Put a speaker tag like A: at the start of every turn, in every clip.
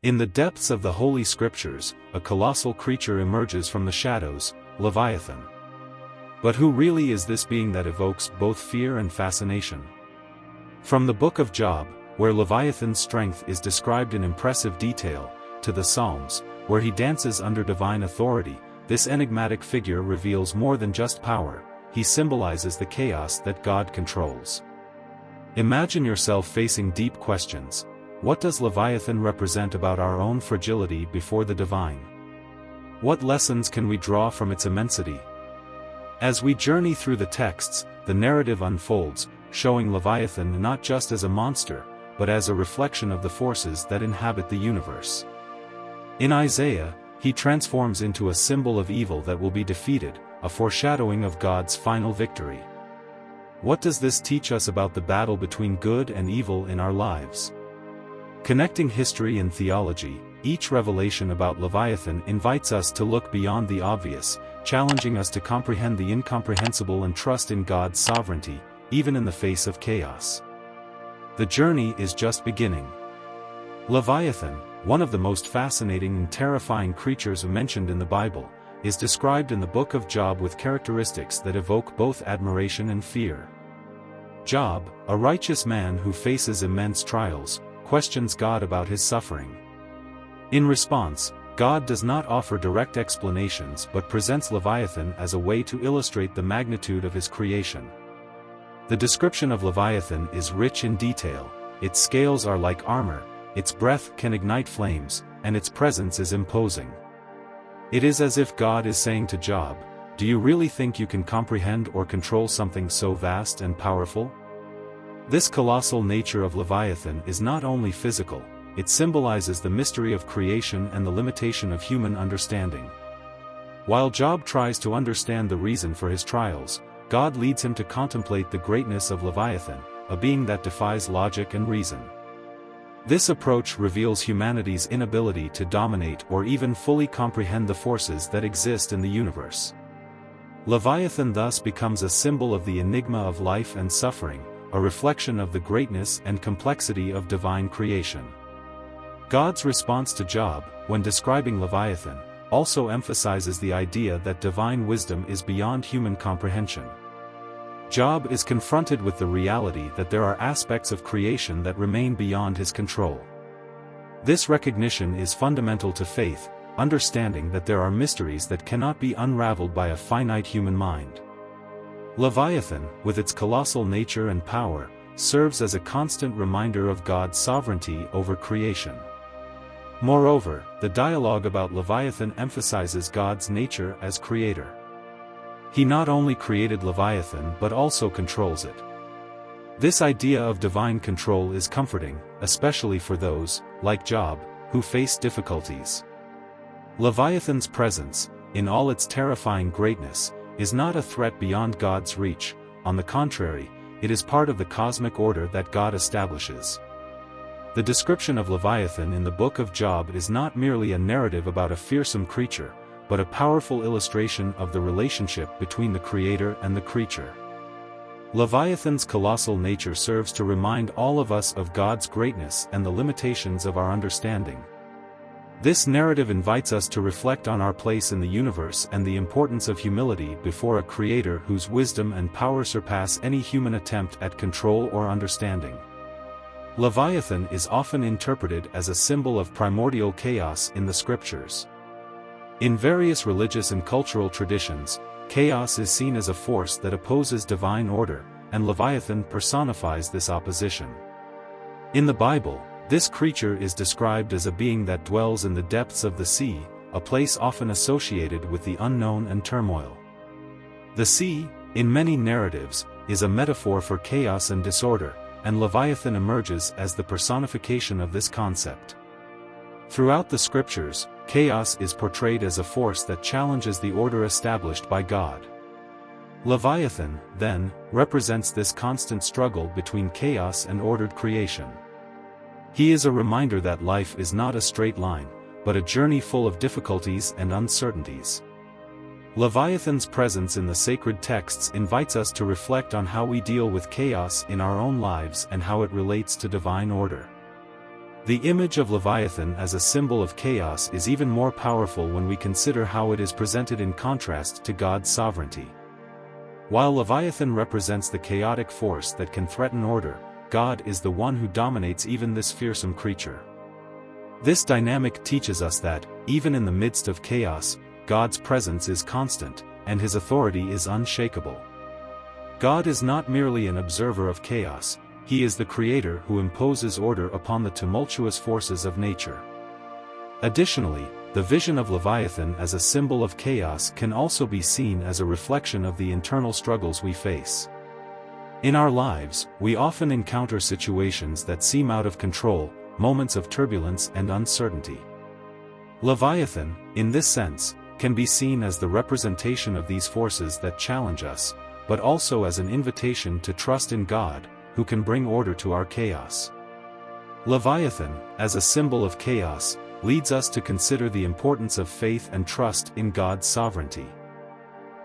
A: In the depths of the Holy Scriptures, a colossal creature emerges from the shadows, Leviathan. But who really is this being that evokes both fear and fascination? From the book of Job, where Leviathan's strength is described in impressive detail, to the Psalms, where he dances under divine authority, this enigmatic figure reveals more than just power. He symbolizes the chaos that God controls. Imagine yourself facing deep questions. What does Leviathan represent about our own fragility before the divine? What lessons can we draw from its immensity? As we journey through the texts, the narrative unfolds, showing Leviathan not just as a monster, but as a reflection of the forces that inhabit the universe. In Isaiah, he transforms into a symbol of evil that will be defeated, a foreshadowing of God's final victory. What does this teach us about the battle between good and evil in our lives? Connecting history and theology, each revelation about Leviathan invites us to look beyond the obvious, challenging us to comprehend the incomprehensible and trust in God's sovereignty, even in the face of chaos. The journey is just beginning. Leviathan, one of the most fascinating and terrifying creatures mentioned in the Bible, is described in the book of Job with characteristics that evoke both admiration and fear. Job, a righteous man who faces immense trials, questions God about his suffering. In response, God does not offer direct explanations but presents Leviathan as a way to illustrate the magnitude of his creation. The description of Leviathan is rich in detail. Its scales are like armor, its breath can ignite flames, and its presence is imposing. It is as if God is saying to Job, "Do you really think you can comprehend or control something so vast and powerful?" This colossal nature of Leviathan is not only physical, it symbolizes the mystery of creation and the limitation of human understanding. While Job tries to understand the reason for his trials, God leads him to contemplate the greatness of Leviathan, a being that defies logic and reason. This approach reveals humanity's inability to dominate or even fully comprehend the forces that exist in the universe. Leviathan thus becomes a symbol of the enigma of life and suffering, a reflection of the greatness and complexity of divine creation. God's response to Job, when describing Leviathan, also emphasizes the idea that divine wisdom is beyond human comprehension. Job is confronted with the reality that there are aspects of creation that remain beyond his control. This recognition is fundamental to faith, understanding that there are mysteries that cannot be unraveled by a finite human mind. Leviathan, with its colossal nature and power, serves as a constant reminder of God's sovereignty over creation. Moreover, the dialogue about Leviathan emphasizes God's nature as creator. He not only created Leviathan but also controls it. This idea of divine control is comforting, especially for those, like Job, who face difficulties. Leviathan's presence, in all its terrifying greatness, is not a threat beyond God's reach. On the contrary, it is part of the cosmic order that God establishes. The description of Leviathan in the book of Job is not merely a narrative about a fearsome creature, but a powerful illustration of the relationship between the creator and the creature. Leviathan's colossal nature serves to remind all of us of God's greatness and the limitations of our understanding. This narrative invites us to reflect on our place in the universe and the importance of humility before a creator whose wisdom and power surpass any human attempt at control or understanding. Leviathan is often interpreted as a symbol of primordial chaos in the scriptures. In various religious and cultural traditions, chaos is seen as a force that opposes divine order, and Leviathan personifies this opposition. In the Bible, this creature is described as a being that dwells in the depths of the sea, a place often associated with the unknown and turmoil. The sea, in many narratives, is a metaphor for chaos and disorder, and Leviathan emerges as the personification of this concept. Throughout the scriptures, chaos is portrayed as a force that challenges the order established by God. Leviathan, then, represents this constant struggle between chaos and ordered creation. He is a reminder that life is not a straight line, but a journey full of difficulties and uncertainties. Leviathan's presence in the sacred texts invites us to reflect on how we deal with chaos in our own lives and how it relates to divine order. The image of Leviathan as a symbol of chaos is even more powerful when we consider how it is presented in contrast to God's sovereignty. While Leviathan represents the chaotic force that can threaten order, God is the one who dominates even this fearsome creature. This dynamic teaches us that, even in the midst of chaos, God's presence is constant, and his authority is unshakable. God is not merely an observer of chaos, he is the creator who imposes order upon the tumultuous forces of nature. Additionally, the vision of Leviathan as a symbol of chaos can also be seen as a reflection of the internal struggles we face. In our lives, we often encounter situations that seem out of control, moments of turbulence and uncertainty. Leviathan, in this sense, can be seen as the representation of these forces that challenge us, but also as an invitation to trust in God, who can bring order to our chaos. Leviathan, as a symbol of chaos, leads us to consider the importance of faith and trust in God's sovereignty.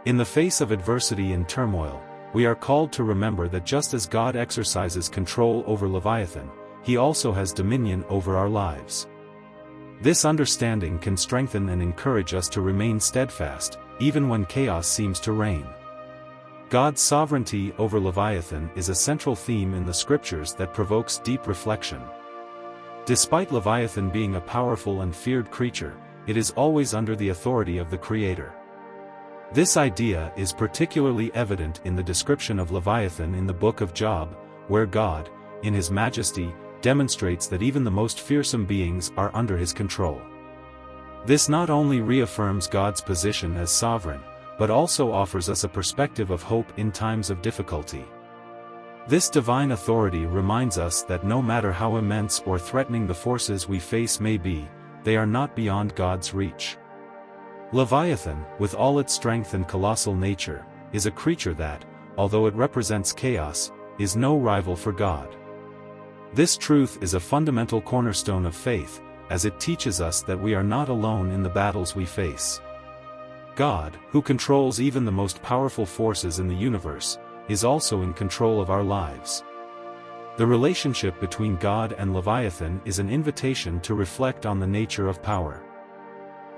A: In the face of adversity and turmoil, we are called to remember that just as God exercises control over Leviathan, he also has dominion over our lives. This understanding can strengthen and encourage us to remain steadfast, even when chaos seems to reign. God's sovereignty over Leviathan is a central theme in the scriptures that provokes deep reflection. Despite Leviathan being a powerful and feared creature, it is always under the authority of the Creator. This idea is particularly evident in the description of Leviathan in the book of Job, where God, in his majesty, demonstrates that even the most fearsome beings are under his control. This not only reaffirms God's position as sovereign, but also offers us a perspective of hope in times of difficulty. This divine authority reminds us that no matter how immense or threatening the forces we face may be, they are not beyond God's reach. Leviathan, with all its strength and colossal nature, is a creature that, although it represents chaos, is no rival for God. This truth is a fundamental cornerstone of faith, as it teaches us that we are not alone in the battles we face. God, who controls even the most powerful forces in the universe, is also in control of our lives. The relationship between God and Leviathan is an invitation to reflect on the nature of power.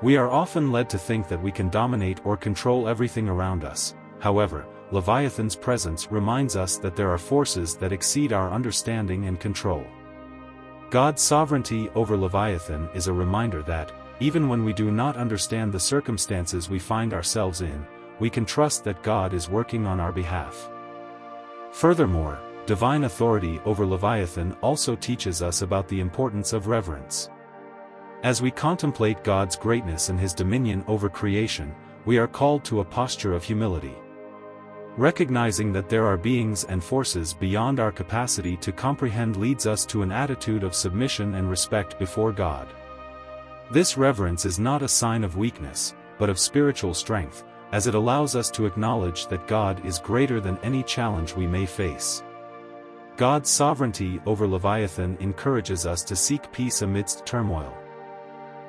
A: We are often led to think that we can dominate or control everything around us. However, Leviathan's presence reminds us that there are forces that exceed our understanding and control. God's sovereignty over Leviathan is a reminder that, even when we do not understand the circumstances we find ourselves in, we can trust that God is working on our behalf. Furthermore, divine authority over Leviathan also teaches us about the importance of reverence. As we contemplate God's greatness and his dominion over creation, we are called to a posture of humility. Recognizing that there are beings and forces beyond our capacity to comprehend leads us to an attitude of submission and respect before God. This reverence is not a sign of weakness, but of spiritual strength, as it allows us to acknowledge that God is greater than any challenge we may face. God's sovereignty over Leviathan encourages us to seek peace amidst turmoil.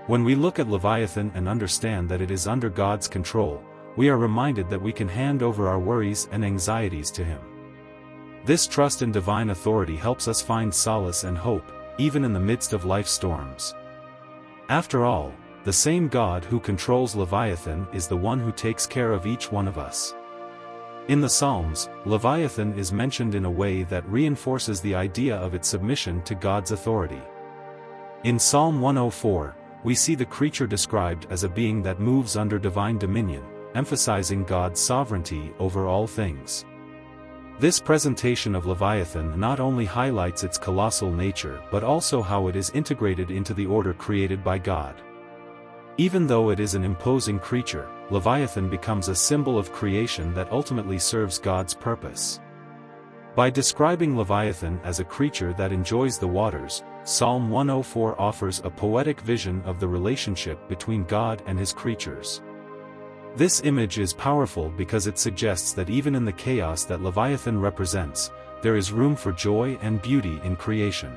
A: When we look at Leviathan and understand that it is under God's control, we are reminded that we can hand over our worries and anxieties to him. This trust in divine authority helps us find solace and hope, even in the midst of life's storms. After all, the same God who controls Leviathan is the one who takes care of each one of us. In the Psalms, Leviathan is mentioned in a way that reinforces the idea of its submission to God's authority. In Psalm 104, we see the creature described as a being that moves under divine dominion, emphasizing God's sovereignty over all things. This presentation of Leviathan not only highlights its colossal nature but also how it is integrated into the order created by God. Even though it is an imposing creature, Leviathan becomes a symbol of creation that ultimately serves God's purpose. By describing Leviathan as a creature that enjoys the waters, Psalm 104 offers a poetic vision of the relationship between God and his creatures. This image is powerful because it suggests that even in the chaos that Leviathan represents, there is room for joy and beauty in creation.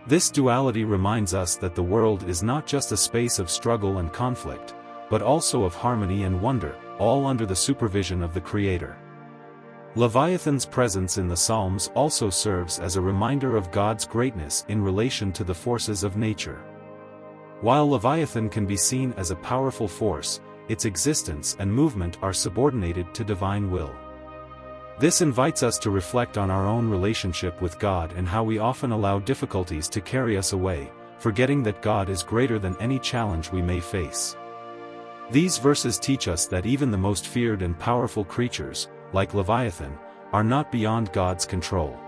A: This duality reminds us that the world is not just a space of struggle and conflict, but also of harmony and wonder, all under the supervision of the Creator. Leviathan's presence in the Psalms also serves as a reminder of God's greatness in relation to the forces of nature. While Leviathan can be seen as a powerful force, its existence and movement are subordinated to divine will. This invites us to reflect on our own relationship with God and how we often allow difficulties to carry us away, forgetting that God is greater than any challenge we may face. These verses teach us that even the most feared and powerful creatures, like Leviathan, are not beyond God's control.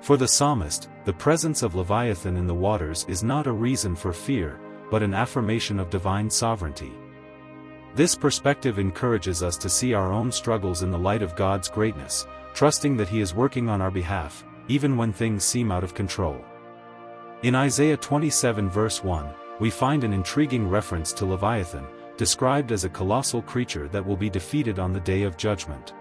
A: For the psalmist, the presence of Leviathan in the waters is not a reason for fear, but an affirmation of divine sovereignty. This perspective encourages us to see our own struggles in the light of God's greatness, trusting that He is working on our behalf, even when things seem out of control. In Isaiah 27 verse 1, we find an intriguing reference to Leviathan, described as a colossal creature that will be defeated on the day of judgment.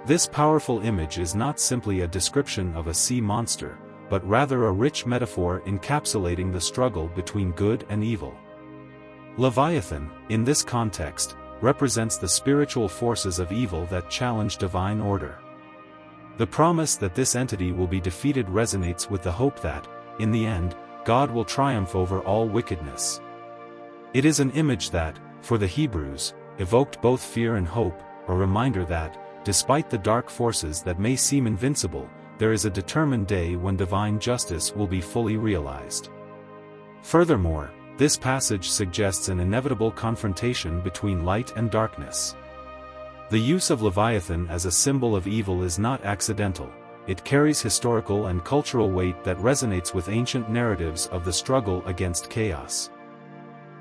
A: This powerful image is not simply a description of a sea monster, but rather a rich metaphor encapsulating the struggle between good and evil. Leviathan, in this context, represents the spiritual forces of evil that challenge divine order. The promise that this entity will be defeated resonates with the hope that, in the end, God will triumph over all wickedness. It is an image that, for the Hebrews, evoked both fear and hope, a reminder that, despite the dark forces that may seem invincible, there is a determined day when divine justice will be fully realized. Furthermore, this passage suggests an inevitable confrontation between light and darkness. The use of Leviathan as a symbol of evil is not accidental, it carries historical and cultural weight that resonates with ancient narratives of the struggle against chaos.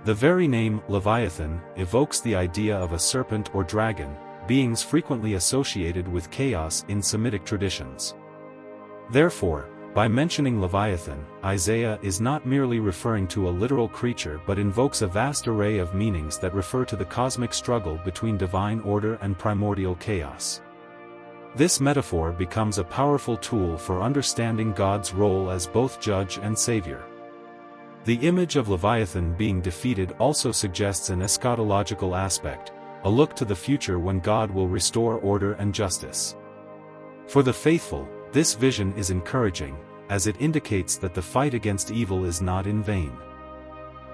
A: The very name, Leviathan, evokes the idea of a serpent or dragon, beings frequently associated with chaos in Semitic traditions. Therefore, by mentioning Leviathan, Isaiah is not merely referring to a literal creature but invokes a vast array of meanings that refer to the cosmic struggle between divine order and primordial chaos. This metaphor becomes a powerful tool for understanding God's role as both judge and savior. The image of Leviathan being defeated also suggests an eschatological aspect, a look to the future when God will restore order and justice. For the faithful, this vision is encouraging, as it indicates that the fight against evil is not in vain.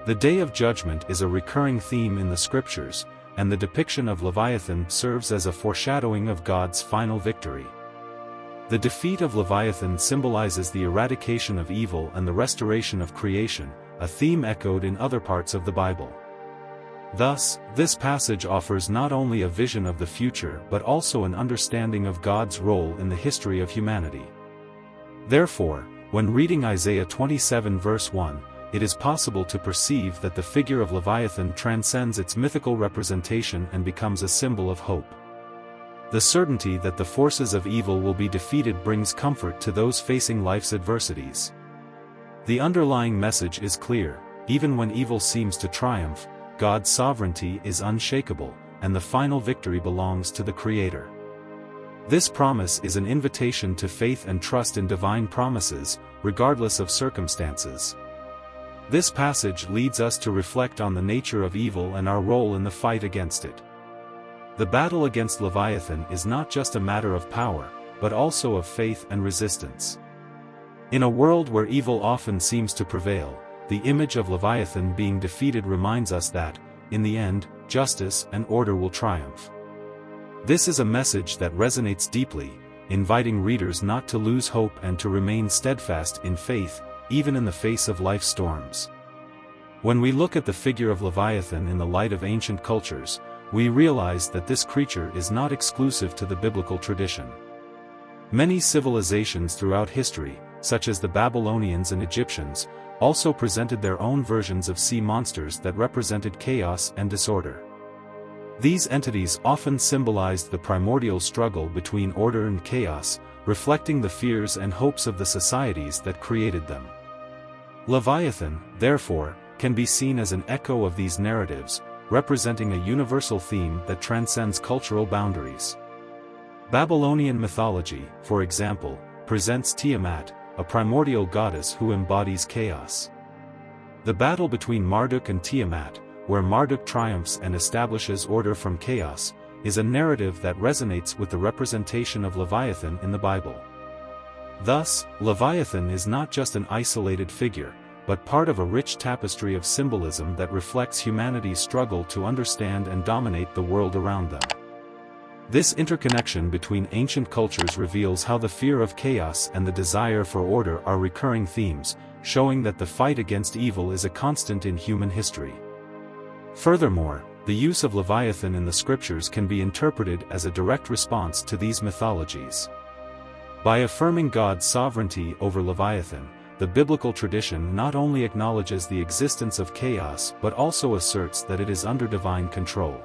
A: The Day of Judgment is a recurring theme in the Scriptures, and the depiction of Leviathan serves as a foreshadowing of God's final victory. The defeat of Leviathan symbolizes the eradication of evil and the restoration of creation, a theme echoed in other parts of the Bible. Thus, this passage offers not only a vision of the future but also an understanding of God's role in the history of humanity. Therefore, when reading Isaiah 27 verse 1, it is possible to perceive that the figure of Leviathan transcends its mythical representation and becomes a symbol of hope. The certainty that the forces of evil will be defeated brings comfort to those facing life's adversities. The underlying message is clear: even when evil seems to triumph, God's sovereignty is unshakable, and the final victory belongs to the Creator. This promise is an invitation to faith and trust in divine promises, regardless of circumstances. This passage leads us to reflect on the nature of evil and our role in the fight against it. The battle against Leviathan is not just a matter of power, but also of faith and resistance. In a world where evil often seems to prevail, the image of Leviathan being defeated reminds us that, in the end, justice and order will triumph. This is a message that resonates deeply, inviting readers not to lose hope and to remain steadfast in faith, even in the face of life's storms. When we look at the figure of Leviathan in the light of ancient cultures, we realize that this creature is not exclusive to the biblical tradition. Many civilizations throughout history, such as the Babylonians and Egyptians, also presented their own versions of sea monsters that represented chaos and disorder. These entities often symbolized the primordial struggle between order and chaos, reflecting the fears and hopes of the societies that created them. Leviathan, therefore, can be seen as an echo of these narratives, representing a universal theme that transcends cultural boundaries. Babylonian mythology, for example, presents Tiamat, a primordial goddess who embodies chaos. The battle between Marduk and Tiamat, where Marduk triumphs and establishes order from chaos, is a narrative that resonates with the representation of Leviathan in the Bible. Thus, Leviathan is not just an isolated figure, but part of a rich tapestry of symbolism that reflects humanity's struggle to understand and dominate the world around them. This interconnection between ancient cultures reveals how the fear of chaos and the desire for order are recurring themes, showing that the fight against evil is a constant in human history. Furthermore, the use of Leviathan in the scriptures can be interpreted as a direct response to these mythologies. By affirming God's sovereignty over Leviathan, the biblical tradition not only acknowledges the existence of chaos but also asserts that it is under divine control.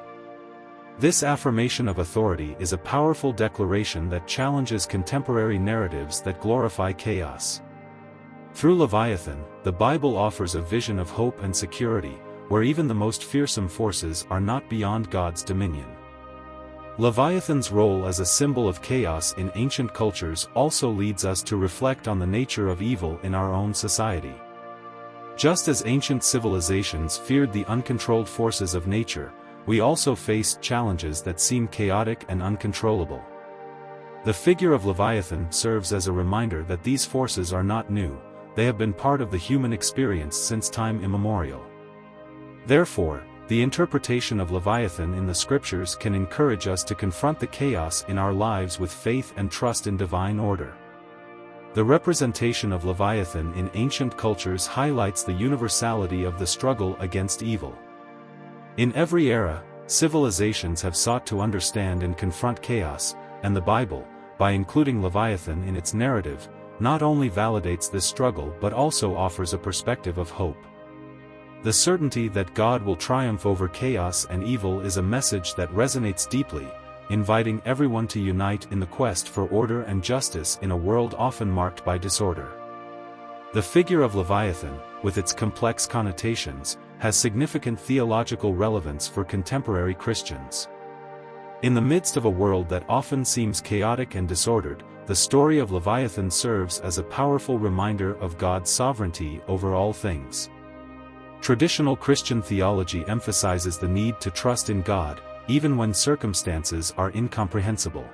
A: This affirmation of authority is a powerful declaration that challenges contemporary narratives that glorify chaos. Through Leviathan, the Bible offers a vision of hope and security, where even the most fearsome forces are not beyond God's dominion. Leviathan's role as a symbol of chaos in ancient cultures also leads us to reflect on the nature of evil in our own society. Just as ancient civilizations feared the uncontrolled forces of nature, we also face challenges that seem chaotic and uncontrollable. The figure of Leviathan serves as a reminder that these forces are not new, they have been part of the human experience since time immemorial. Therefore, the interpretation of Leviathan in the scriptures can encourage us to confront the chaos in our lives with faith and trust in divine order. The representation of Leviathan in ancient cultures highlights the universality of the struggle against evil. In every era, civilizations have sought to understand and confront chaos, and the Bible, by including Leviathan in its narrative, not only validates this struggle but also offers a perspective of hope. The certainty that God will triumph over chaos and evil is a message that resonates deeply, inviting everyone to unite in the quest for order and justice in a world often marked by disorder. The figure of Leviathan, with its complex connotations, has significant theological relevance for contemporary Christians. In the midst of a world that often seems chaotic and disordered, the story of Leviathan serves as a powerful reminder of God's sovereignty over all things. Traditional Christian theology emphasizes the need to trust in God, even when circumstances are incomprehensible.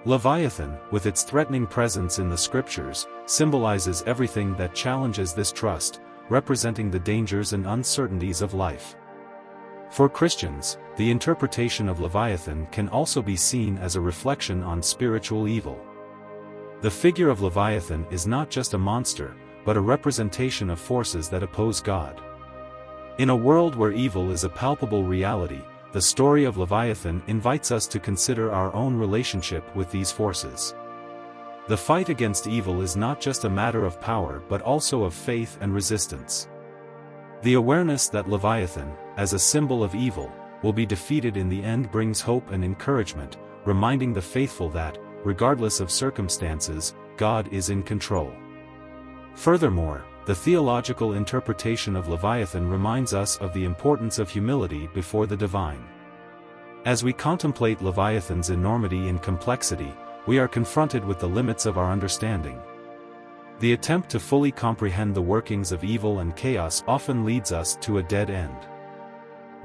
A: Leviathan, with its threatening presence in the scriptures, symbolizes everything that challenges this trust, representing the dangers and uncertainties of life. For Christians, the interpretation of Leviathan can also be seen as a reflection on spiritual evil. The figure of Leviathan is not just a monster, but a representation of forces that oppose God. In a world where evil is a palpable reality, the story of Leviathan invites us to consider our own relationship with these forces. The fight against evil is not just a matter of power but also of faith and resistance. The awareness that Leviathan, as a symbol of evil, will be defeated in the end brings hope and encouragement, reminding the faithful that, regardless of circumstances, God is in control. Furthermore, the theological interpretation of Leviathan reminds us of the importance of humility before the divine. As we contemplate Leviathan's enormity and complexity, we are confronted with the limits of our understanding. The attempt to fully comprehend the workings of evil and chaos often leads us to a dead end.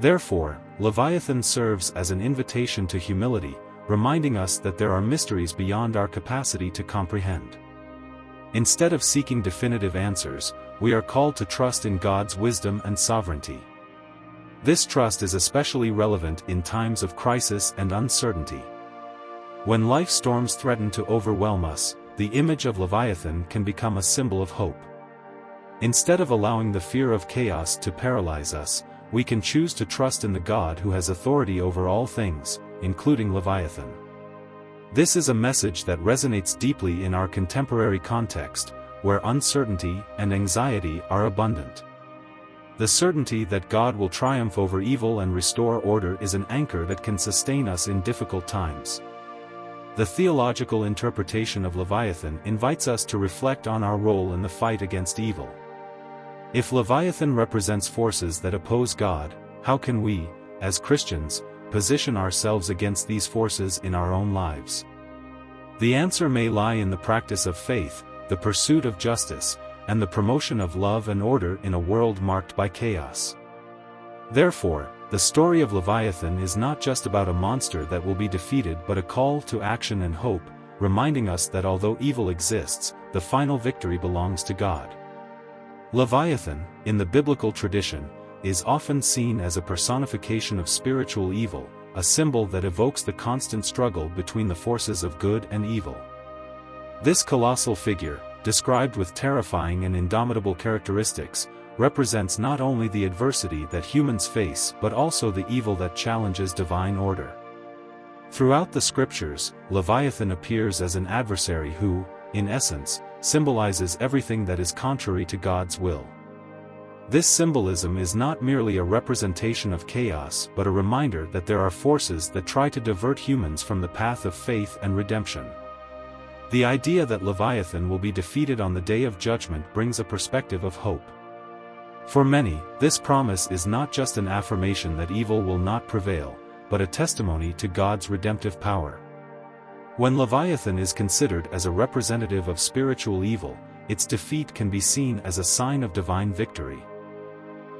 A: Therefore, Leviathan serves as an invitation to humility, reminding us that there are mysteries beyond our capacity to comprehend. Instead of seeking definitive answers, we are called to trust in God's wisdom and sovereignty. This trust is especially relevant in times of crisis and uncertainty. When life storms threaten to overwhelm us, the image of Leviathan can become a symbol of hope. Instead of allowing the fear of chaos to paralyze us, we can choose to trust in the God who has authority over all things, including Leviathan. This is a message that resonates deeply in our contemporary context, where uncertainty and anxiety are abundant. The certainty that God will triumph over evil and restore order is an anchor that can sustain us in difficult times. The theological interpretation of Leviathan invites us to reflect on our role in the fight against evil. If Leviathan represents forces that oppose God, how can we, as Christians, position ourselves against these forces in our own lives? The answer may lie in the practice of faith, the pursuit of justice, and the promotion of love and order in a world marked by chaos. Therefore, the story of Leviathan is not just about a monster that will be defeated but a call to action and hope, reminding us that although evil exists, the final victory belongs to God. Leviathan, in the biblical tradition, is often seen as a personification of spiritual evil, a symbol that evokes the constant struggle between the forces of good and evil. This colossal figure, described with terrifying and indomitable characteristics, represents not only the adversity that humans face but also the evil that challenges divine order. Throughout the scriptures, Leviathan appears as an adversary who, in essence, symbolizes everything that is contrary to God's will. This symbolism is not merely a representation of chaos but a reminder that there are forces that try to divert humans from the path of faith and redemption. The idea that Leviathan will be defeated on the day of judgment brings a perspective of hope. For many, this promise is not just an affirmation that evil will not prevail, but a testimony to God's redemptive power. When Leviathan is considered as a representative of spiritual evil, its defeat can be seen as a sign of divine victory.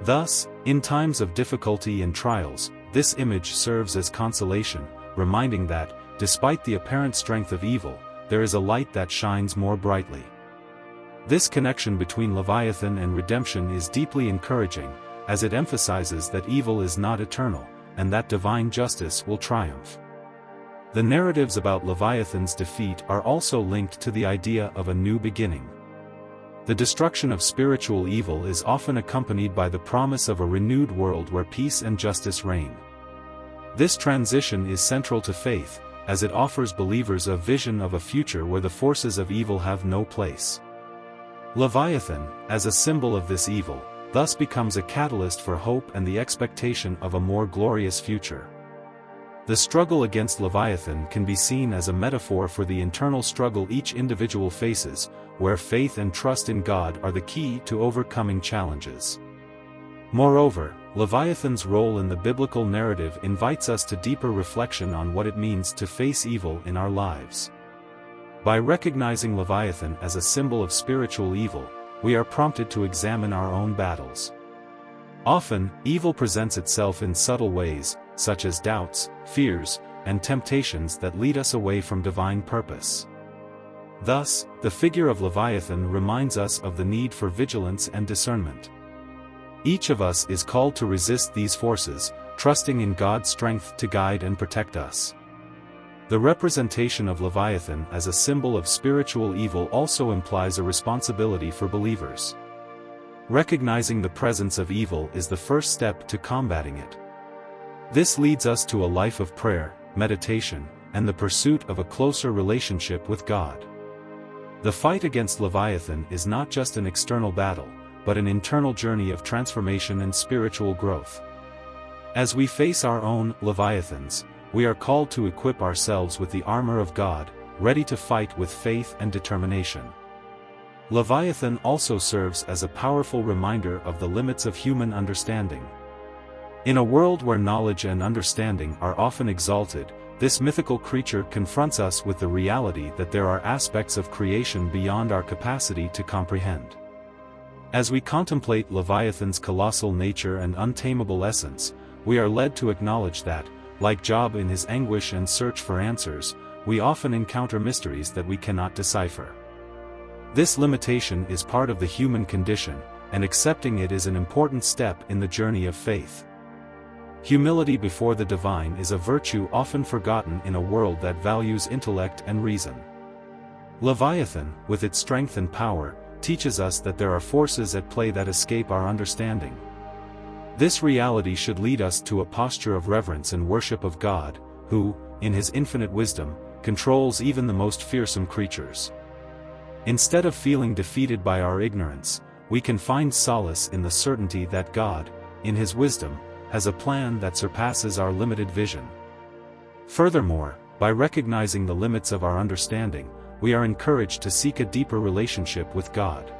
A: Thus, in times of difficulty and trials, this image serves as consolation, reminding that, despite the apparent strength of evil, there is a light that shines more brightly. This connection between Leviathan and redemption is deeply encouraging, as it emphasizes that evil is not eternal, and that divine justice will triumph. The narratives about Leviathan's defeat are also linked to the idea of a new beginning. The destruction of spiritual evil is often accompanied by the promise of a renewed world where peace and justice reign. This transition is central to faith, as it offers believers a vision of a future where the forces of evil have no place. Leviathan, as a symbol of this evil, thus becomes a catalyst for hope and the expectation of a more glorious future. The struggle against Leviathan can be seen as a metaphor for the internal struggle each individual faces, where faith and trust in God are the key to overcoming challenges. Moreover, Leviathan's role in the biblical narrative invites us to deeper reflection on what it means to face evil in our lives. By recognizing Leviathan as a symbol of spiritual evil, we are prompted to examine our own battles. Often, evil presents itself in subtle ways, such as doubts, fears, and temptations that lead us away from divine purpose. Thus, the figure of Leviathan reminds us of the need for vigilance and discernment. Each of us is called to resist these forces, trusting in God's strength to guide and protect us. The representation of Leviathan as a symbol of spiritual evil also implies a responsibility for believers. Recognizing the presence of evil is the first step to combating it. This leads us to a life of prayer, meditation, and the pursuit of a closer relationship with God. The fight against Leviathan is not just an external battle, but an internal journey of transformation and spiritual growth. As we face our own Leviathans, we are called to equip ourselves with the armor of God, ready to fight with faith and determination. Leviathan also serves as a powerful reminder of the limits of human understanding. In a world where knowledge and understanding are often exalted, this mythical creature confronts us with the reality that there are aspects of creation beyond our capacity to comprehend. As we contemplate Leviathan's colossal nature and untamable essence, we are led to acknowledge that, like Job in his anguish and search for answers, we often encounter mysteries that we cannot decipher. This limitation is part of the human condition, and accepting it is an important step in the journey of faith. Humility before the divine is a virtue often forgotten in a world that values intellect and reason. Leviathan, with its strength and power, teaches us that there are forces at play that escape our understanding. This reality should lead us to a posture of reverence and worship of God, who, in his infinite wisdom, controls even the most fearsome creatures. Instead of feeling defeated by our ignorance, we can find solace in the certainty that God, in his wisdom, has a plan that surpasses our limited vision. Furthermore, by recognizing the limits of our understanding, we are encouraged to seek a deeper relationship with God.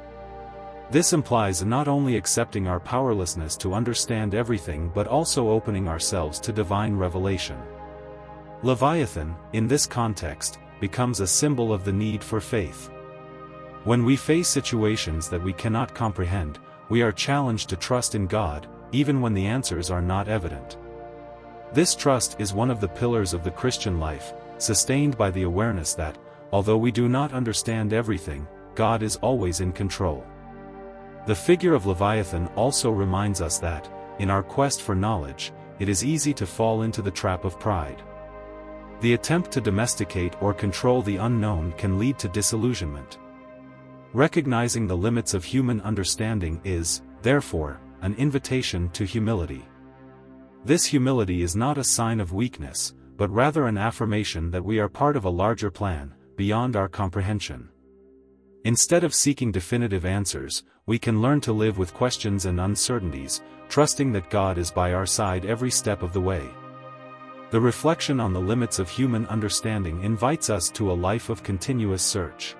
A: This implies not only accepting our powerlessness to understand everything but also opening ourselves to divine revelation. Leviathan, in this context, becomes a symbol of the need for faith. When we face situations that we cannot comprehend, we are challenged to trust in God, even when the answers are not evident. This trust is one of the pillars of the Christian life, sustained by the awareness that, although we do not understand everything, God is always in control. The figure of Leviathan also reminds us that, in our quest for knowledge, it is easy to fall into the trap of pride. The attempt to domesticate or control the unknown can lead to disillusionment. Recognizing the limits of human understanding is, therefore, an invitation to humility. This humility is not a sign of weakness, but rather an affirmation that we are part of a larger plan, beyond our comprehension. Instead of seeking definitive answers, we can learn to live with questions and uncertainties, trusting that God is by our side every step of the way. The reflection on the limits of human understanding invites us to a life of continuous search.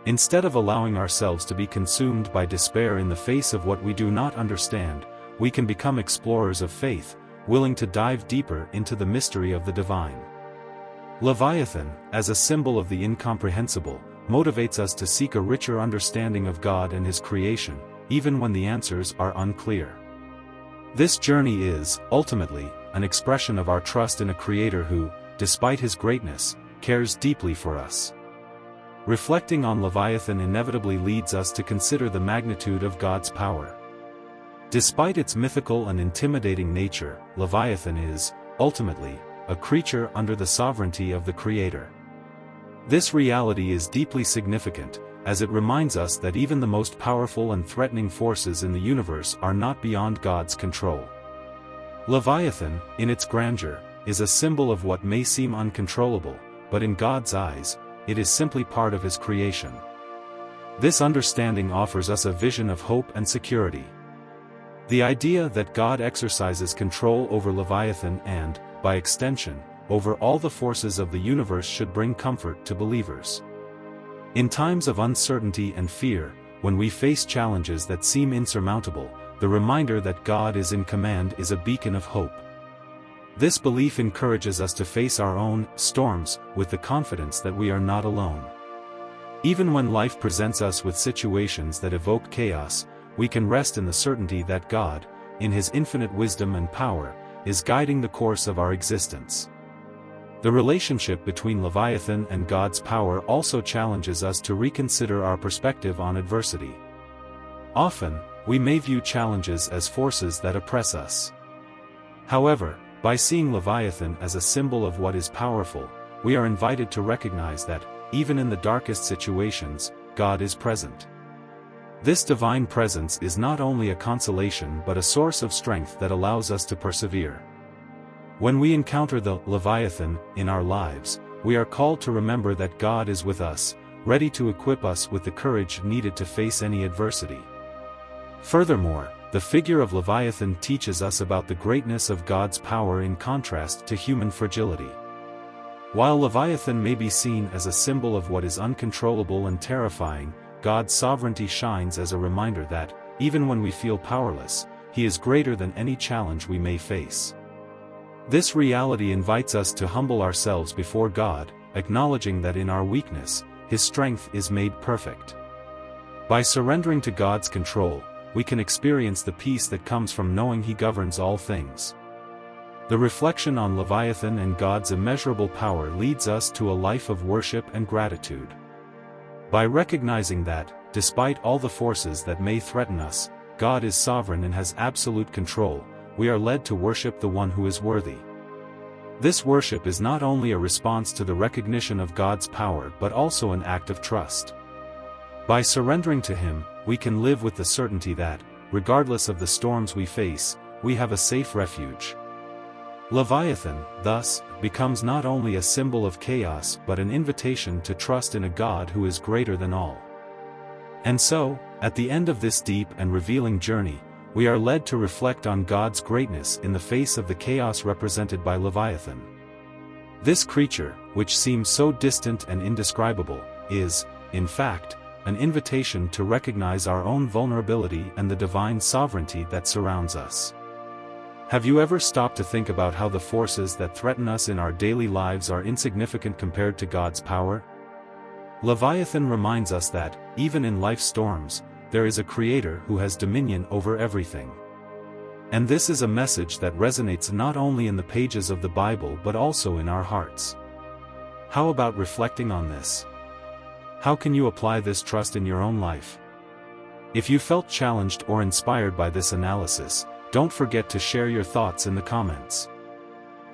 A: Instead of allowing ourselves to be consumed by despair in the face of what we do not understand, we can become explorers of faith, willing to dive deeper into the mystery of the divine. Leviathan, as a symbol of the incomprehensible, motivates us to seek a richer understanding of God and His creation, even when the answers are unclear. This journey is, ultimately, an expression of our trust in a Creator who, despite His greatness, cares deeply for us. Reflecting on Leviathan inevitably leads us to consider the magnitude of God's power. Despite its mythical and intimidating nature, Leviathan is, ultimately, a creature under the sovereignty of the Creator. This reality is deeply significant, as it reminds us that even the most powerful and threatening forces in the universe are not beyond God's control. Leviathan, in its grandeur, is a symbol of what may seem uncontrollable, but in God's eyes, it is simply part of His creation. This understanding offers us a vision of hope and security. The idea that God exercises control over Leviathan and, by extension, over all the forces of the universe should bring comfort to believers. In times of uncertainty and fear, when we face challenges that seem insurmountable, the reminder that God is in command is a beacon of hope. This belief encourages us to face our own storms with the confidence that we are not alone. Even when life presents us with situations that evoke chaos, we can rest in the certainty that God, in His infinite wisdom and power, is guiding the course of our existence. The relationship between Leviathan and God's power also challenges us to reconsider our perspective on adversity. Often, we may view challenges as forces that oppress us. However, by seeing Leviathan as a symbol of what is powerful, we are invited to recognize that, even in the darkest situations, God is present. This divine presence is not only a consolation but a source of strength that allows us to persevere. When we encounter the Leviathan in our lives, we are called to remember that God is with us, ready to equip us with the courage needed to face any adversity. Furthermore, the figure of Leviathan teaches us about the greatness of God's power in contrast to human fragility. While Leviathan may be seen as a symbol of what is uncontrollable and terrifying, God's sovereignty shines as a reminder that, even when we feel powerless, He is greater than any challenge we may face. This reality invites us to humble ourselves before God, acknowledging that in our weakness, His strength is made perfect. By surrendering to God's control, we can experience the peace that comes from knowing He governs all things. The reflection on Leviathan and God's immeasurable power leads us to a life of worship and gratitude. By recognizing that, despite all the forces that may threaten us, God is sovereign and has absolute control, we are led to worship the one who is worthy. This worship is not only a response to the recognition of God's power but also an act of trust. By surrendering to Him, we can live with the certainty that, regardless of the storms we face, we have a safe refuge. Leviathan, thus, becomes not only a symbol of chaos but an invitation to trust in a God who is greater than all. And so, at the end of this deep and revealing journey, we are led to reflect on God's greatness in the face of the chaos represented by Leviathan. This creature, which seems so distant and indescribable, is, in fact, an invitation to recognize our own vulnerability and the divine sovereignty that surrounds us. Have you ever stopped to think about how the forces that threaten us in our daily lives are insignificant compared to God's power? Leviathan reminds us that, even in life's storms, there is a Creator who has dominion over everything. And this is a message that resonates not only in the pages of the Bible but also in our hearts. How about reflecting on this? How can you apply this trust in your own life? If you felt challenged or inspired by this analysis, don't forget to share your thoughts in the comments.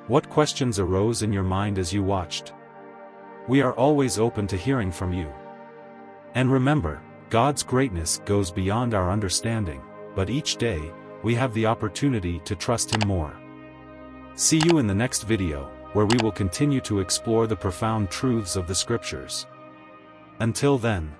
A: What questions arose in your mind as you watched? We are always open to hearing from you. And remember, God's greatness goes beyond our understanding, but each day, we have the opportunity to trust Him more. See you in the next video, where we will continue to explore the profound truths of the Scriptures. Until then.